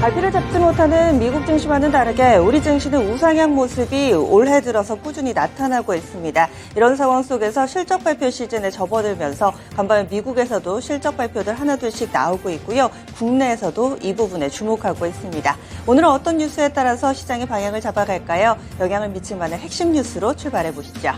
발피를 잡지 못하는 미국 증시와는 다르게 우리 증시는 우상향 모습이 올해 들어서 꾸준히 나타나고 있습니다. 이런 상황 속에서 실적 발표 시즌에 접어들면서 간밤에 미국에서도 실적 발표들 하나둘씩 나오고 있고요. 국내에서도 이 부분에 주목하고 있습니다. 오늘은 어떤 뉴스에 따라서 시장의 방향을 잡아갈까요? 영향을 미칠 만한 핵심 뉴스로 출발해 보시죠.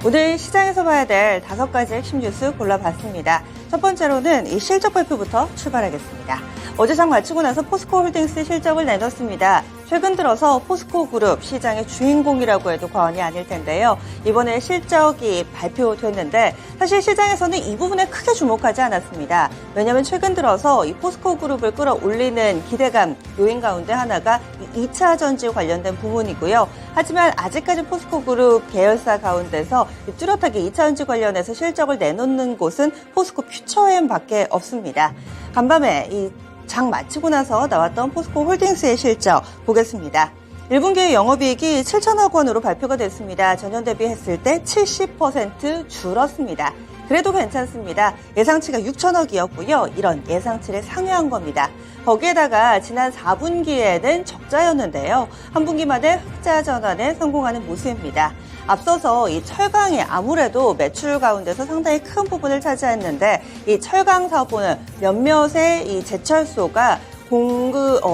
오늘 시장에서 봐야 될 5가지 핵심 뉴스 골라봤습니다. 첫 번째로는 이 실적 발표부터 출발하겠습니다. 어제 장 마치고 나서 포스코 홀딩스 실적을 내놨습니다. 최근 들어서 포스코 그룹 시장의 주인공이라고 해도 과언이 아닐 텐데요. 이번에 실적이 발표됐는데 사실 시장에서는 이 부분에 크게 주목하지 않았습니다. 왜냐하면 최근 들어서 이 포스코 그룹을 끌어올리는 기대감 요인 가운데 하나가 2차 전지 관련된 부분이고요. 하지만 아직까지 포스코 그룹 계열사 가운데서 뚜렷하게 2차 전지 관련해서 실적을 내놓는 곳은 포스코 퓨처엠밖에 없습니다. 간밤에 이 장 마치고 나서 나왔던 포스코 홀딩스의 실적 보겠습니다. 1분기의 영업이익이 7천억 원으로 발표가 됐습니다. 전년 대비했을 때 70% 줄었습니다. 그래도 괜찮습니다. 예상치가 6천억이었고요. 이런 예상치를 상회한 겁니다. 거기에다가 지난 4분기에는 적자였는데요. 한 분기 만에 흑자 전환에 성공하는 모습입니다. 앞서서 이 철강이 아무래도 매출 가운데서 상당히 큰 부분을 차지했는데 이 철강 사업부는 몇몇의 이 제철소가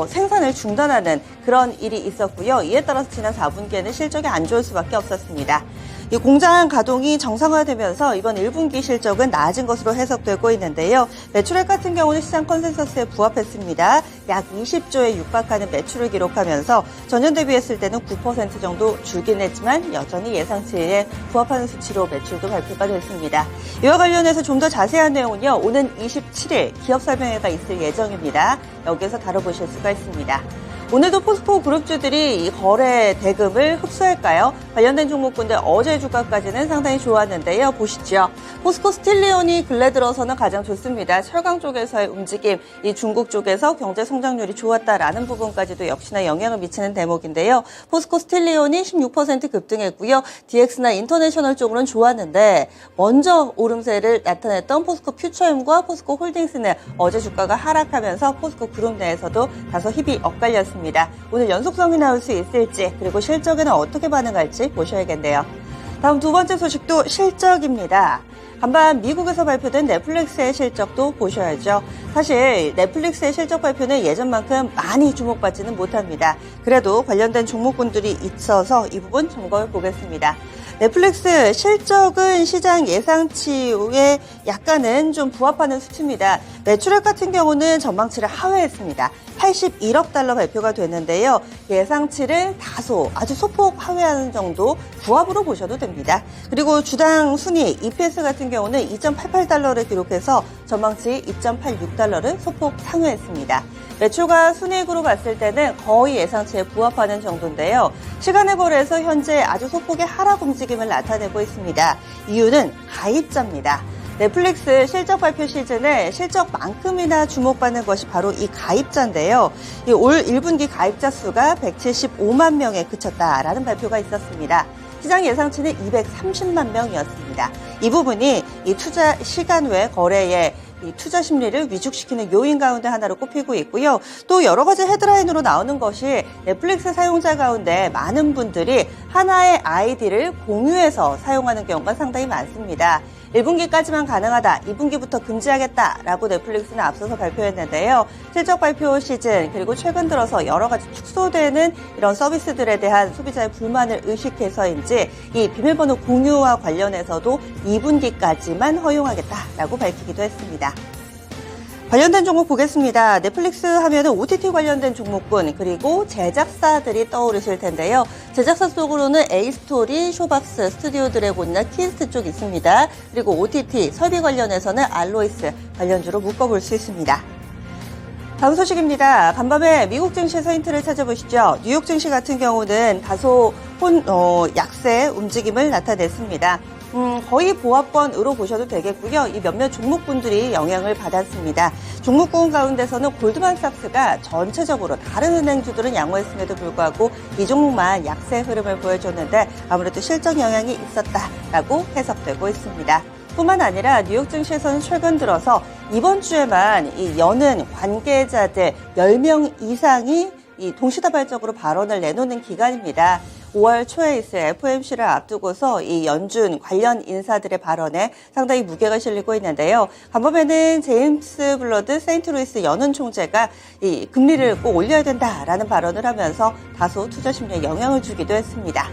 생산을 중단하는 그런 일이 있었고요. 이에 따라서 지난 4분기에는 실적이 안 좋을 수밖에 없었습니다. 이 공장 가동이 정상화되면서 이번 1분기 실적은 나아진 것으로 해석되고 있는데요. 매출액 같은 경우는 시장 컨센서스에 부합했습니다. 약 20조에 육박하는 매출을 기록하면서 전년 대비했을 때는 9% 정도 줄긴 했지만 여전히 예상치에 부합하는 수치로 매출도 발표가 됐습니다. 이와 관련해서 좀 더 자세한 내용은요. 오는 27일 기업 설명회가 있을 예정입니다. 여기에서 다뤄보실 수가 있습니다. 오늘도 포스코 그룹주들이 이 거래 대금을 흡수할까요? 관련된 종목군데 어제 주가까지는 상당히 좋았는데요. 보시죠. 포스코 스틸리온이 근래 들어서는 가장 좋습니다. 철강 쪽에서의 움직임, 이 중국 쪽에서 경제 성장률이 좋았다라는 부분까지도 역시나 영향을 미치는 대목인데요. 포스코 스틸리온이 16% 급등했고요. DX나 인터내셔널 쪽으로는 좋았는데 먼저 오름세를 나타냈던 포스코 퓨처엠과 포스코 홀딩스는 어제 주가가 하락하면서 포스코 그룹 내에서도 다소 힘이 엇갈렸습니다. 오늘 연속성이 나올 수 있을지 그리고 실적에는 어떻게 반응할지 보셔야겠네요. 다음 두 번째 소식도 실적입니다. 간밤 미국에서 발표된 넷플릭스의 실적도 보셔야죠. 사실 넷플릭스의 실적 발표는 예전만큼 많이 주목받지는 못합니다. 그래도 관련된 종목군들이 있어서 이 부분 점검해 보겠습니다. 넷플릭스 실적은 시장 예상치에 약간은 좀 부합하는 수치입니다. 매출액 같은 경우는 전망치를 하회했습니다. 81억 달러 발표가 됐는데요. 예상치를 다소 아주 소폭 하회하는 정도 부합으로 보셔도 됩니다. 그리고 주당 순위 EPS 같은 경우는 2.88달러를 기록해서 전망치 2.86달러를 소폭 상회했습니다. 매출과 순이익으로 봤을 때는 거의 예상치에 부합하는 정도인데요. 시간의 거래에서 현재 아주 소폭의 하락 움직임을 나타내고 있습니다. 이유는 가입자입니다. 넷플릭스 실적 발표 시즌에 실적만큼이나 주목받는 것이 바로 이 가입자인데요. 올 1분기 가입자 수가 175만 명에 그쳤다라는 발표가 있었습니다. 시장 예상치는 230만 명이었습니다. 이 부분이 이 투자 시간 외 거래에 이 투자 심리를 위축시키는 요인 가운데 하나로 꼽히고 있고요. 또 여러 가지 헤드라인으로 나오는 것이 넷플릭스 사용자 가운데 많은 분들이 하나의 아이디를 공유해서 사용하는 경우가 상당히 많습니다. 1분기까지만 가능하다, 2분기부터 금지하겠다라고 넷플릭스는 앞서서 발표했는데요. 실적 발표 시즌 그리고 최근 들어서 여러 가지 축소되는 이런 서비스들에 대한 소비자의 불만을 의식해서인지 이 비밀번호 공유와 관련해서도 2분기까지만 허용하겠다라고 밝히기도 했습니다. 관련된 종목 보겠습니다. 넷플릭스 하면은 OTT 관련된 종목군 그리고 제작사들이 떠오르실 텐데요. 제작사 쪽으로는 A스토리, 쇼박스, 스튜디오 드래곤이나 키스트 쪽 있습니다. 그리고 OTT, 설비 관련해서는 알로이스 관련주로 묶어볼 수 있습니다. 다음 소식입니다. 간밤에 미국 증시에서 힌트를 찾아보시죠. 뉴욕 증시 같은 경우는 다소 약세 움직임을 나타냈습니다. 거의 보합권으로 보셔도 되겠고요. 이 몇몇 종목군들이 영향을 받았습니다. 종목군 가운데서는 골드만삭스가 전체적으로 다른 은행주들은 양호했음에도 불구하고 이 종목만 약세 흐름을 보여줬는데 아무래도 실적 영향이 있었다라고 해석되고 있습니다. 뿐만 아니라 뉴욕 증시에서는 최근 들어서 이번 주에만 이 여는 관계자들 10명 이상이 이 동시다발적으로 발언을 내놓는 기간입니다. 5월 초에 있을 FOMC를 앞두고서 이 연준 관련 인사들의 발언에 상당히 무게가 실리고 있는데요. 간밤에는 제임스 블러드 세인트루이스 연은 총재가 이 금리를 꼭 올려야 된다라는 발언을 하면서 다소 투자 심리에 영향을 주기도 했습니다.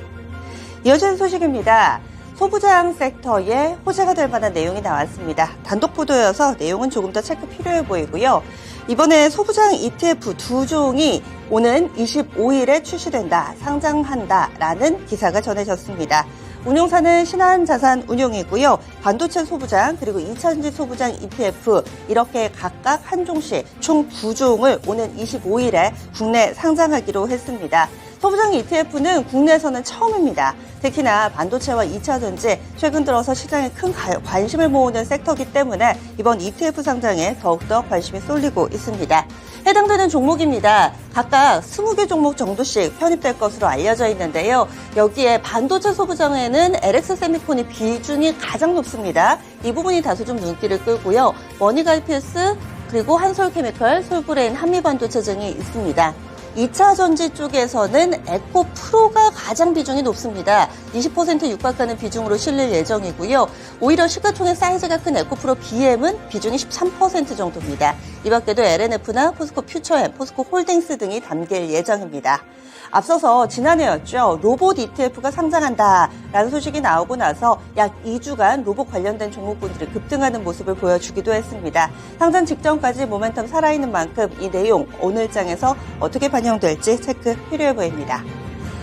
이어지는 소식입니다. 소부장 섹터에 호재가 될 만한 내용이 나왔습니다. 단독 보도여서 내용은 조금 더 체크 필요해 보이고요. 이번에 소부장 ETF 2종이 오는 25일에 출시된다, 상장한다라는 기사가 전해졌습니다. 운용사는 신한자산운용이고요. 반도체 소부장 그리고 2차전지 소부장 ETF 이렇게 각각 한 종씩 총 2종을 오는 25일에 국내 상장하기로 했습니다. 소부장 ETF는 국내에서는 처음입니다. 특히나 반도체와 2차전지 최근 들어서 시장에 큰 관심을 모으는 섹터이기 때문에 이번 ETF 상장에 더욱더 관심이 쏠리고 있습니다. 해당되는 종목입니다. 각각 20개 종목 정도씩 편입될 것으로 알려져 있는데요. 여기에 반도체 소부장에는 LX세미콘의 비중이 가장 높습니다. 이 부분이 다소 좀 눈길을 끌고요. 머니갈필스 그리고 한솔케미컬, 솔브레인, 한미반도체 등이 있습니다. 2차 전지 쪽에서는 에코프로가 가장 비중이 높습니다. 20% 육박하는 비중으로 실릴 예정이고요. 오히려 시가총액 사이즈가 큰 에코프로 BM은 비중이 13% 정도입니다. 이 밖에도 LNF나 포스코 퓨처엠, 포스코 홀딩스 등이 담길 예정입니다. 앞서서 지난해였죠. 로봇 ETF가 상장한다라는 소식이 나오고 나서 약 2주간 로봇 관련된 종목군들이 급등하는 모습을 보여주기도 했습니다. 상장 직전까지 모멘텀 살아있는 만큼 이 내용 오늘장에서 어떻게 반영될지 체크 필요해 보입니다.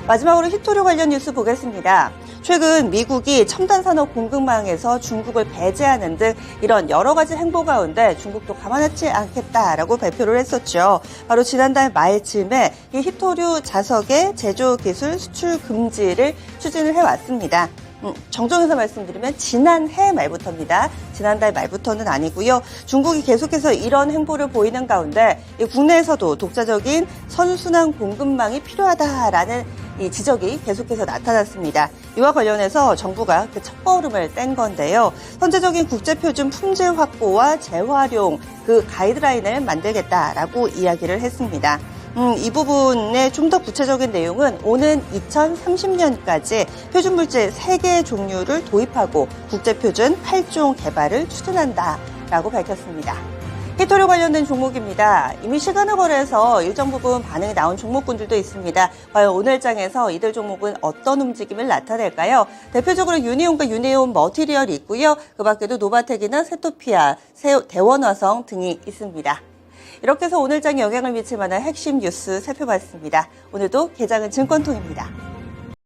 마지막으로 히토류 관련 뉴스 보겠습니다. 최근 미국이 첨단 산업 공급망에서 중국을 배제하는 등 이런 여러 가지 행보 가운데 중국도 가만하지 않겠다라고 발표를 했었죠. 바로 지난달 말쯤에 이 히토류 자석의 제조 기술 수출 금지를 추진을 해왔습니다. 정정해서 말씀드리면 지난해 말부터입니다. 지난달 말부터는 아니고요. 중국이 계속해서 이런 행보를 보이는 가운데 국내에서도 독자적인 선순환 공급망이 필요하다라는 이 지적이 계속해서 나타났습니다. 이와 관련해서 정부가 그 첫걸음을 뗀 건데요. 선제적인 국제표준 품질 확보와 재활용 그 가이드라인을 만들겠다라고 이야기를 했습니다. 이 부분의 좀 더 구체적인 내용은 오는 2030년까지 표준물질 3개 종류를 도입하고 국제표준 8종 개발을 추진한다라고 밝혔습니다. 히토류 관련된 종목입니다. 이미 시간을 거래해서 일정 부분 반응이 나온 종목군들도 있습니다. 과연 오늘장에서 이들 종목은 어떤 움직임을 나타낼까요? 대표적으로 유니온과 유니온 머티리얼이 있고요. 그 밖에도 노바텍이나 세토피아, 대원화성 등이 있습니다. 이렇게 해서 오늘장에 영향을 미칠 만한 핵심 뉴스 살펴봤습니다. 오늘도 개장은 증권통입니다.